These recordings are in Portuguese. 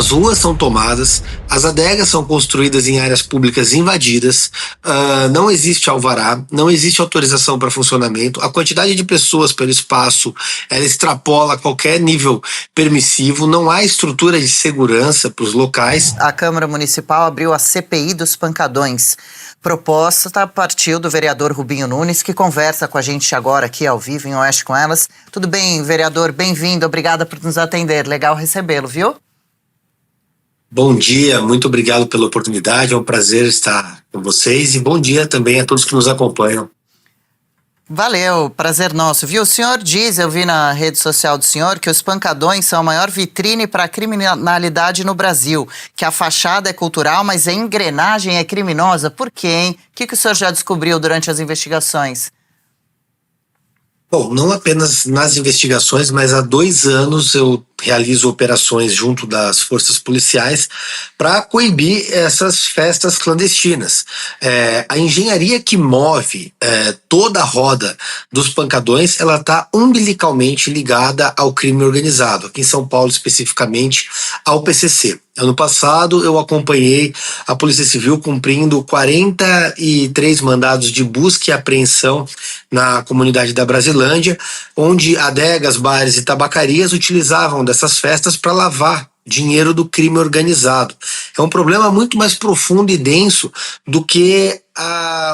As ruas são tomadas, as adegas são construídas em áreas públicas invadidas, não existe alvará, não existe autorização para funcionamento, a quantidade de pessoas pelo espaço, ela extrapola qualquer nível permissivo, não há estrutura de segurança para os locais. A Câmara Municipal abriu a CPI dos pancadões. Proposta partiu do vereador Rubinho Nunes, que conversa com a gente agora aqui ao vivo em Oeste com Elas. Tudo bem, vereador? Bem-vindo, obrigada por nos atender. Legal recebê-lo, viu? Bom dia, muito obrigado pela oportunidade, é um prazer estar com vocês e bom dia também a todos que nos acompanham. Valeu, prazer nosso, viu? O senhor diz, eu vi na rede social do senhor, que os pancadões são a maior vitrine para a criminalidade no Brasil, que a fachada é cultural, mas a engrenagem é criminosa. Por quê, hein? O que o senhor já descobriu durante as investigações? Bom, não apenas nas investigações, mas há 2 anos eu realizo operações junto das forças policiais para coibir essas festas clandestinas. A engenharia que move toda a roda dos pancadões, ela está umbilicalmente ligada ao crime organizado, aqui em São Paulo especificamente ao PCC. Ano passado eu acompanhei a Polícia Civil cumprindo 43 mandados de busca e apreensão na comunidade da Brasilândia, onde adegas, bares e tabacarias utilizavam dessas festas para lavar dinheiro do crime organizado. É um problema muito mais profundo e denso do que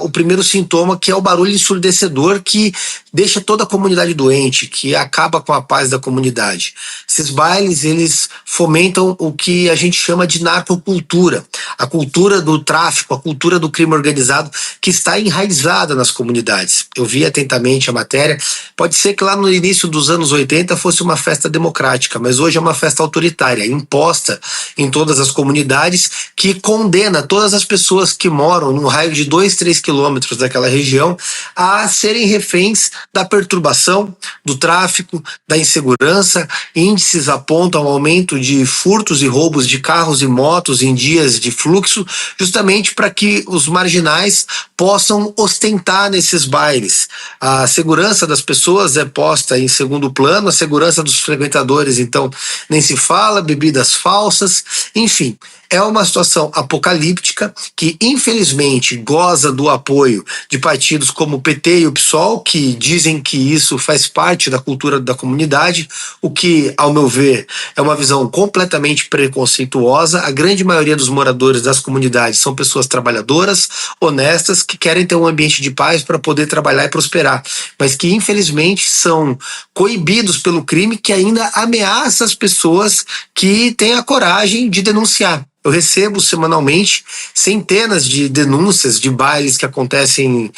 o primeiro sintoma, que é o barulho ensurdecedor que deixa toda a comunidade doente, que acaba com a paz da comunidade. Esses bailes, eles fomentam o que a gente chama de narcocultura, a cultura do tráfico, a cultura do crime organizado que está enraizada nas comunidades. Eu vi atentamente a matéria, pode ser que lá no início dos anos 80 fosse uma festa democrática, mas hoje é uma festa autoritária, imposta em todas as comunidades, que condena todas as pessoas que moram num raio de 2-3 quilômetros daquela região a serem reféns da perturbação, do tráfico, da insegurança. Índices apontam ao aumento de furtos e roubos de carros e motos em dias de fluxo, justamente para que os marginais possam ostentar nesses bailes. A segurança das pessoas é posta em segundo plano, a segurança dos frequentadores, então, nem se fala, bebidas falsas, enfim. É uma situação apocalíptica que, infelizmente, goza do apoio de partidos como o PT e o PSOL, que dizem que isso faz parte da cultura da comunidade, o que, ao meu ver, é uma visão completamente preconceituosa. A grande maioria dos moradores das comunidades são pessoas trabalhadoras, honestas, que querem ter um ambiente de paz para poder trabalhar e prosperar, mas que, infelizmente, são coibidos pelo crime, que ainda ameaça as pessoas que têm a coragem de denunciar. Eu recebo semanalmente centenas de denúncias de bailes que acontecem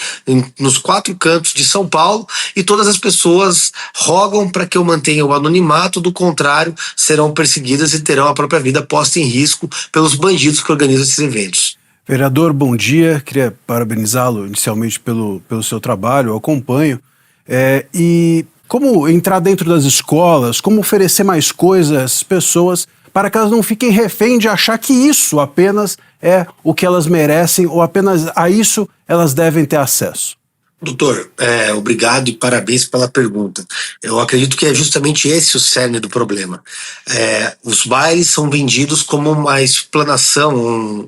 nos 4 cantos de São Paulo, e todas as pessoas rogam para que eu mantenha o anonimato, do contrário serão perseguidas e terão a própria vida posta em risco pelos bandidos que organizam esses eventos. Vereador, bom dia, queria parabenizá-lo inicialmente pelo seu trabalho, eu acompanho, e como entrar dentro das escolas, como oferecer mais coisas às pessoas para que elas não fiquem refém de achar que isso apenas é o que elas merecem ou apenas a isso elas devem ter acesso. Doutor, obrigado e parabéns pela pergunta. Eu acredito que é justamente esse o cerne do problema. Os bailes são vendidos como uma explanação,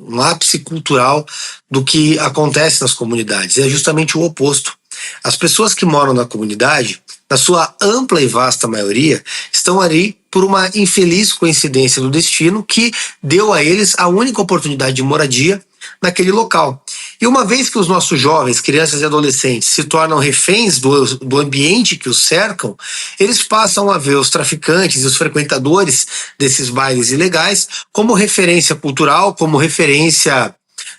um ápice cultural do que acontece nas comunidades. É justamente o oposto. As pessoas que moram na comunidade, na sua ampla e vasta maioria, estão ali por uma infeliz coincidência do destino que deu a eles a única oportunidade de moradia naquele local. E uma vez que os nossos jovens, crianças e adolescentes se tornam reféns do ambiente que os cercam, eles passam a ver os traficantes e os frequentadores desses bailes ilegais como referência cultural, como referência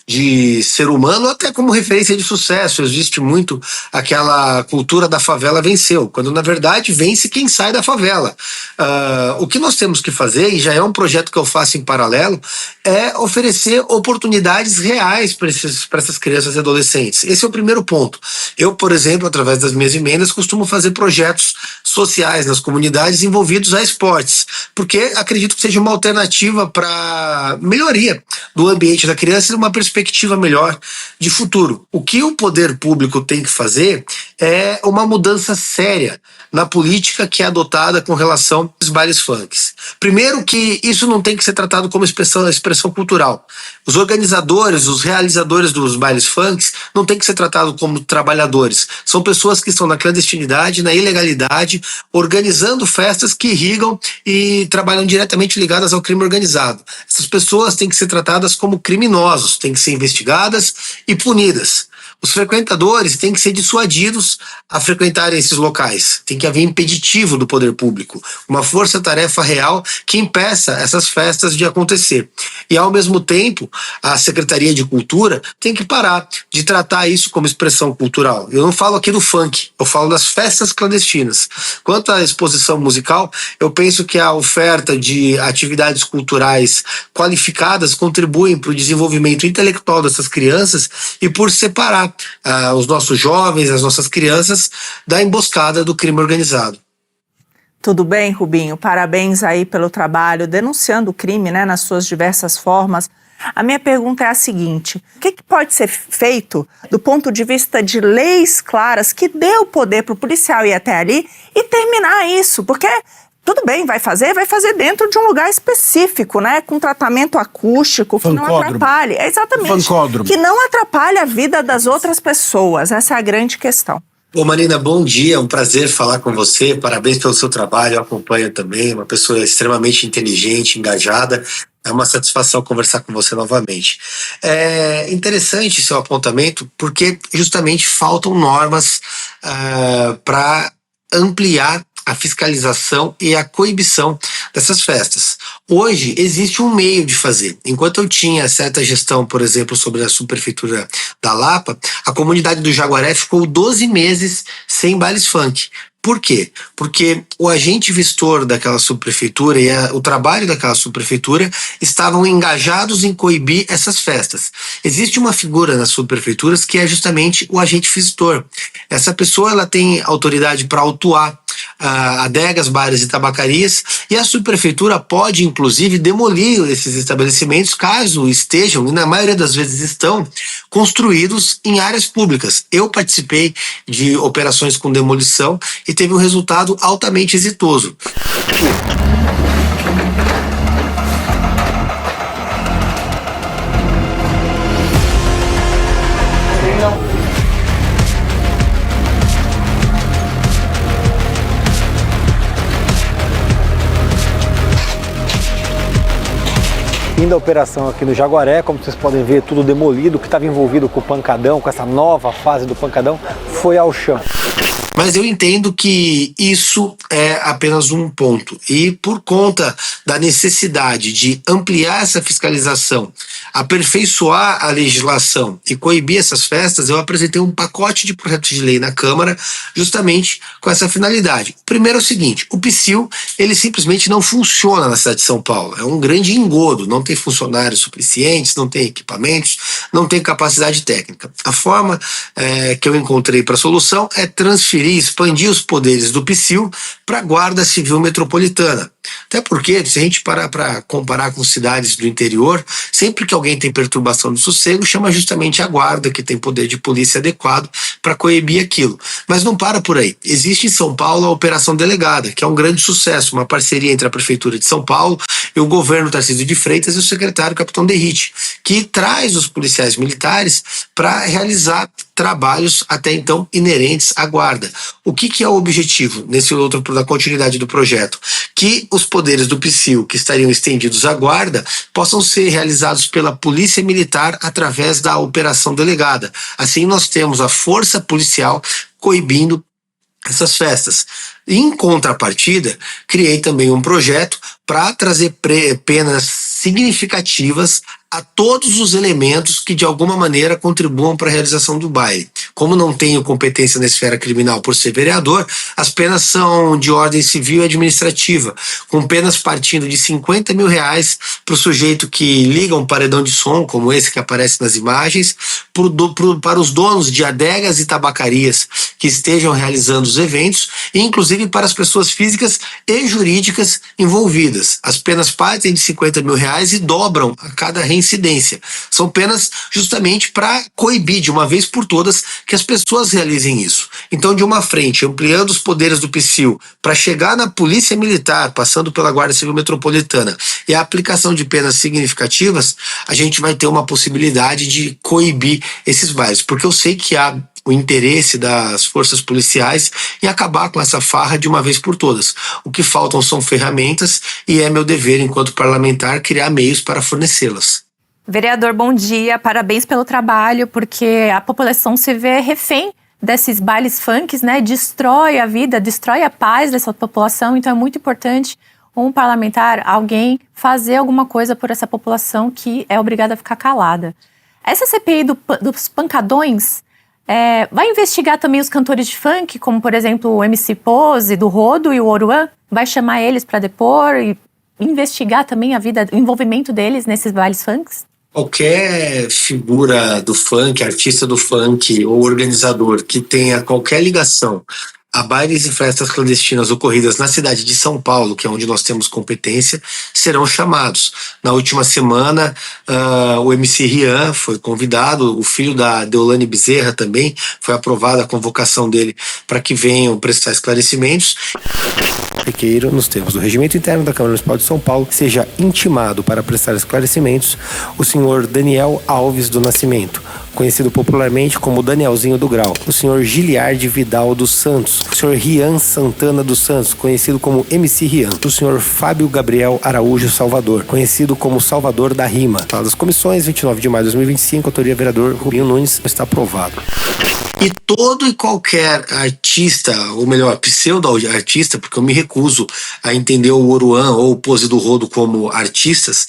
de ser humano, até como referência de sucesso. Existe muito aquela cultura da favela venceu, quando na verdade vence quem sai da favela. O que nós temos que fazer, e já é um projeto que eu faço em paralelo, é oferecer oportunidades reais para essas crianças e adolescentes. Esse é o primeiro ponto. Eu, por exemplo, através das minhas emendas, costumo fazer projetos sociais nas comunidades envolvidos a esportes, porque acredito que seja uma alternativa para melhoria do ambiente da criança e uma perspectiva melhor de futuro. O que o poder público tem que fazer é uma mudança séria na política que é adotada com relação aos bailes funks. Primeiro que isso não tem que ser tratado como expressão cultural. Os organizadores, os realizadores dos bailes funks não tem que ser tratados como trabalhadores. São pessoas que estão na clandestinidade, na ilegalidade, organizando festas que irrigam e trabalham diretamente ligadas ao crime organizado. Essas pessoas têm que ser tratadas como criminosos, têm que ser investigadas e punidas. Os frequentadores têm que ser dissuadidos a frequentarem esses locais. Tem que haver impeditivo do poder público, uma força-tarefa real que impeça essas festas de acontecer. E, ao mesmo tempo, a Secretaria de Cultura tem que parar de tratar isso como expressão cultural. Eu não falo aqui do funk, eu falo das festas clandestinas. Quanto à exposição musical, eu penso que a oferta de atividades culturais qualificadas contribuem para o desenvolvimento intelectual dessas crianças e por separar os nossos jovens, as nossas crianças, da emboscada do crime organizado. Tudo bem, Rubinho? Parabéns aí pelo trabalho, denunciando o crime, né, nas suas diversas formas. A minha pergunta é a seguinte: o que pode ser feito do ponto de vista de leis claras que dê o poder para o policial ir até ali e terminar isso? Porque tudo bem, vai fazer dentro de um lugar específico, né? Com tratamento acústico, que não atrapalhe. Exatamente. Que não atrapalhe a vida das outras pessoas. Essa é a grande questão. Ô Marina, bom dia, é um prazer falar com você, parabéns pelo seu trabalho, eu acompanho também, uma pessoa extremamente inteligente, engajada, é uma satisfação conversar com você novamente. É interessante seu apontamento, porque justamente faltam normas para ampliar a fiscalização e a coibição dessas festas. Hoje existe um meio de fazer. Enquanto eu tinha certa gestão, por exemplo, sobre a subprefeitura da Lapa, a comunidade do Jaguaré ficou 12 meses sem bailes funk. Por quê? Porque o agente vistor daquela subprefeitura e o trabalho daquela subprefeitura estavam engajados em coibir essas festas. Existe uma figura nas subprefeituras que é justamente o agente vistor. Essa pessoa ela tem autoridade para autuar adegas, bares e tabacarias, e a subprefeitura pode, inclusive, demolir esses estabelecimentos caso estejam, e na maioria das vezes estão, construídos em áreas públicas. Eu participei de operações com demolição e teve um resultado altamente exitoso. Fim da operação aqui no Jaguaré, como vocês podem ver, tudo demolido, o que estava envolvido com o pancadão, com essa nova fase do pancadão, foi ao chão. Mas eu entendo que isso é apenas um ponto. E por conta da necessidade de ampliar essa fiscalização, aperfeiçoar a legislação e coibir essas festas, eu apresentei um pacote de projetos de lei na Câmara justamente com essa finalidade. Primeiro é o seguinte, o PSIL, ele simplesmente não funciona na cidade de São Paulo. É um grande engodo, não tem funcionários suficientes, não tem equipamentos, não tem capacidade técnica. A forma que eu encontrei para a solução é transferir, expandir os poderes do PSIL para a Guarda Civil Metropolitana. Até porque, se a gente parar para comparar com cidades do interior, sempre que alguém tem perturbação do sossego, chama justamente a guarda, que tem poder de polícia adequado para coibir aquilo. Mas não para por aí. Existe em São Paulo a Operação Delegada, que é um grande sucesso, uma parceria entre a Prefeitura de São Paulo e o governo Tarcísio de Freitas e o secretário Capitão Derrite, que traz os policiais militares para realizar trabalhos até então inerentes à guarda. O que é o objetivo nesse outro, da continuidade do projeto? Que os poderes do PSIL que estariam estendidos à guarda possam ser realizados pela Polícia Militar através da Operação Delegada. Assim nós temos a força policial coibindo essas festas. Em contrapartida, criei também um projeto para trazer penas significativas a todos os elementos que de alguma maneira contribuam para a realização do baile. Como não tenho competência na esfera criminal por ser vereador, as penas são de ordem civil e administrativa, com penas partindo de R$50 mil para o sujeito que liga um paredão de som, como esse que aparece nas imagens, para os donos de adegas e tabacarias que estejam realizando os eventos, e inclusive para as pessoas físicas e jurídicas envolvidas. As penas partem de R$50 mil e dobram a cada reincidência. São penas justamente para coibir de uma vez por todas que as pessoas realizem isso. Então, de uma frente, ampliando os poderes do PSIL para chegar na Polícia Militar, passando pela Guarda Civil Metropolitana, e a aplicação de penas significativas, a gente vai ter uma possibilidade de coibir esses bailes, porque eu sei que há o interesse das forças policiais em acabar com essa farra de uma vez por todas. O que faltam são ferramentas e é meu dever, enquanto parlamentar, criar meios para fornecê-las. Vereador, bom dia, parabéns pelo trabalho, porque a população se vê refém desses bailes funks, né? Destrói a vida, destrói a paz dessa população, então é muito importante um parlamentar, alguém, fazer alguma coisa por essa população que é obrigada a ficar calada. Essa CPI dos pancadões vai investigar também os cantores de funk, como, por exemplo, o MC Pose, do Rodo e o Oruan? Vai chamar eles para depor e investigar também a vida, o envolvimento deles nesses bailes funks? Qualquer figura do funk, artista do funk ou organizador que tenha qualquer ligação a bailes e festas clandestinas ocorridas na cidade de São Paulo, que é onde nós temos competência, serão chamados. Na última semana, o MC Rian foi convidado, o filho da Deolane Bezerra também, foi aprovada a convocação dele para que venham prestar esclarecimentos. Requeiro, nos termos do Regimento Interno da Câmara Municipal de São Paulo, seja intimado para prestar esclarecimentos o senhor Daniel Alves do Nascimento, conhecido popularmente como Danielzinho do Grau, o senhor Giliard Vidal dos Santos, o senhor Rian Santana dos Santos, conhecido como MC Rian, o senhor Fábio Gabriel Araújo Salvador, conhecido como Salvador da Rima. Fala das comissões, 29 de maio de 2025, autoria vereador Rubinho Nunes, está aprovado. E todo e qualquer artista, ou melhor, pseudo-artista, porque eu me recuso a entender o Oruan ou o Pose do Rodo como artistas,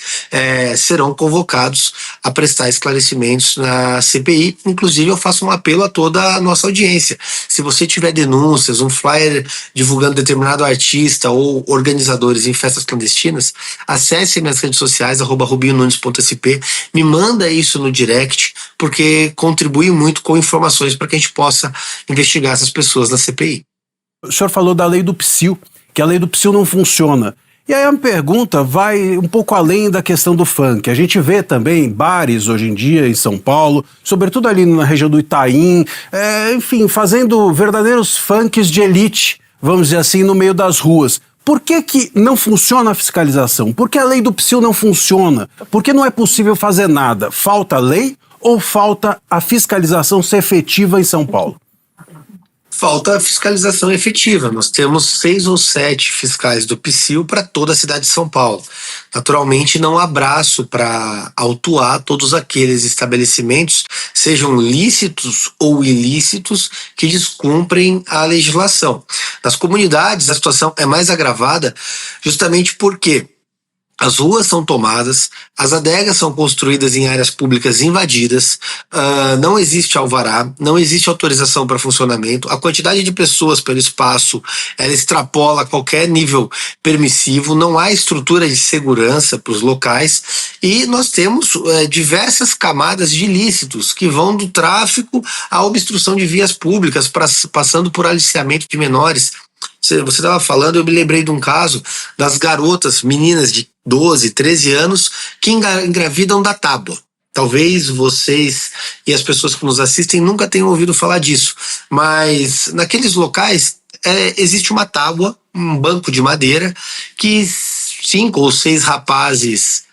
serão convocados a prestar esclarecimentos na CPI. Inclusive, eu faço um apelo a toda a nossa audiência. Se você tiver denúncias, um flyer divulgando determinado artista ou organizadores em festas clandestinas, acesse minhas redes sociais, @rubinhonunes.sp, me manda isso no direct, porque contribui muito com informações para que a gente possa investigar essas pessoas na CPI. O senhor falou da lei do PSIL, que a lei do PSIL não funciona. E aí a minha pergunta vai um pouco além da questão do funk. A gente vê também bares hoje em dia em São Paulo, sobretudo ali na região do Itaim, enfim, fazendo verdadeiros funks de elite, vamos dizer assim, no meio das ruas. Por que não funciona a fiscalização? Por que a lei do PSIL não funciona? Por que não é possível fazer nada? Falta lei ou falta a fiscalização ser efetiva em São Paulo? Falta a fiscalização efetiva. Nós temos 6 ou 7 fiscais do PSIL para toda a cidade de São Paulo. Naturalmente, não há braço para autuar todos aqueles estabelecimentos, sejam lícitos ou ilícitos, que descumprem a legislação. Nas comunidades, a situação é mais agravada justamente porque as ruas são tomadas, as adegas são construídas em áreas públicas invadidas, não existe alvará, não existe autorização para funcionamento, a quantidade de pessoas pelo espaço, ela extrapola qualquer nível permissivo, não há estrutura de segurança para os locais e nós temos diversas camadas de ilícitos que vão do tráfico à obstrução de vias públicas, passando por aliciamento de menores. Você estava falando, eu me lembrei de um caso das garotas, meninas de 12, 13 anos, que engravidam da tábua. Talvez vocês e as pessoas que nos assistem nunca tenham ouvido falar disso, mas naqueles locais existe uma tábua, um banco de madeira, que 5 ou 6 rapazes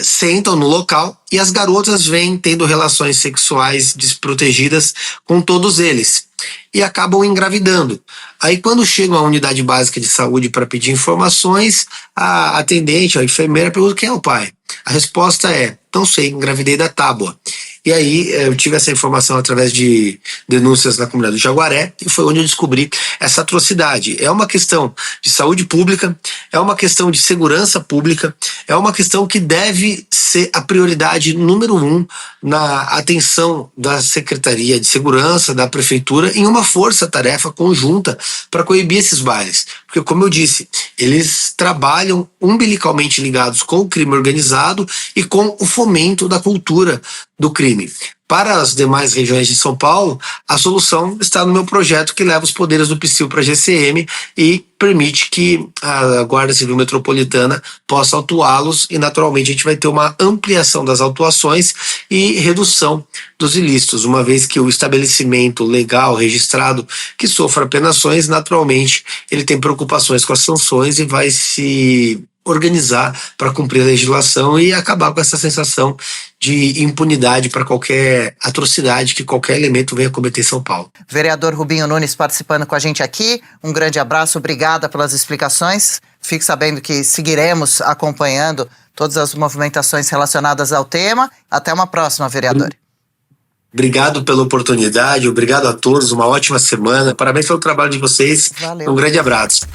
sentam no local e as garotas vêm tendo relações sexuais desprotegidas com todos eles e acabam engravidando. Aí quando chegam à unidade básica de saúde para pedir informações, a atendente, a enfermeira pergunta quem é o pai. A resposta é, não sei, engravidei da tábua. E aí eu tive essa informação através de denúncias na comunidade do Jaguaré e foi onde eu descobri essa atrocidade. É uma questão de saúde pública, é uma questão de segurança pública, é uma questão que deve ser a prioridade número 1 na atenção da Secretaria de Segurança, da Prefeitura, em uma força-tarefa conjunta para coibir esses bailes. Porque, como eu disse, eles trabalham umbilicalmente ligados com o crime organizado e com o fomento da cultura do crime. para as demais regiões de São Paulo, a solução está no meu projeto que leva os poderes do PSIL para a GCM e permite que a Guarda Civil Metropolitana possa autuá-los e, naturalmente, a gente vai ter uma ampliação das autuações e redução dos ilícitos, uma vez que o estabelecimento legal registrado que sofra penações, naturalmente, ele tem preocupações com as sanções e vai se organizar para cumprir a legislação e acabar com essa sensação de impunidade para qualquer atrocidade que qualquer elemento venha cometer em São Paulo. Vereador Rubinho Nunes participando com a gente aqui, um grande abraço, obrigada pelas explicações. Fique sabendo que seguiremos acompanhando todas as movimentações relacionadas ao tema. Até uma próxima, vereador. Obrigado pela oportunidade, obrigado a todos, uma ótima semana. Parabéns pelo trabalho de vocês. Valeu. Um grande abraço.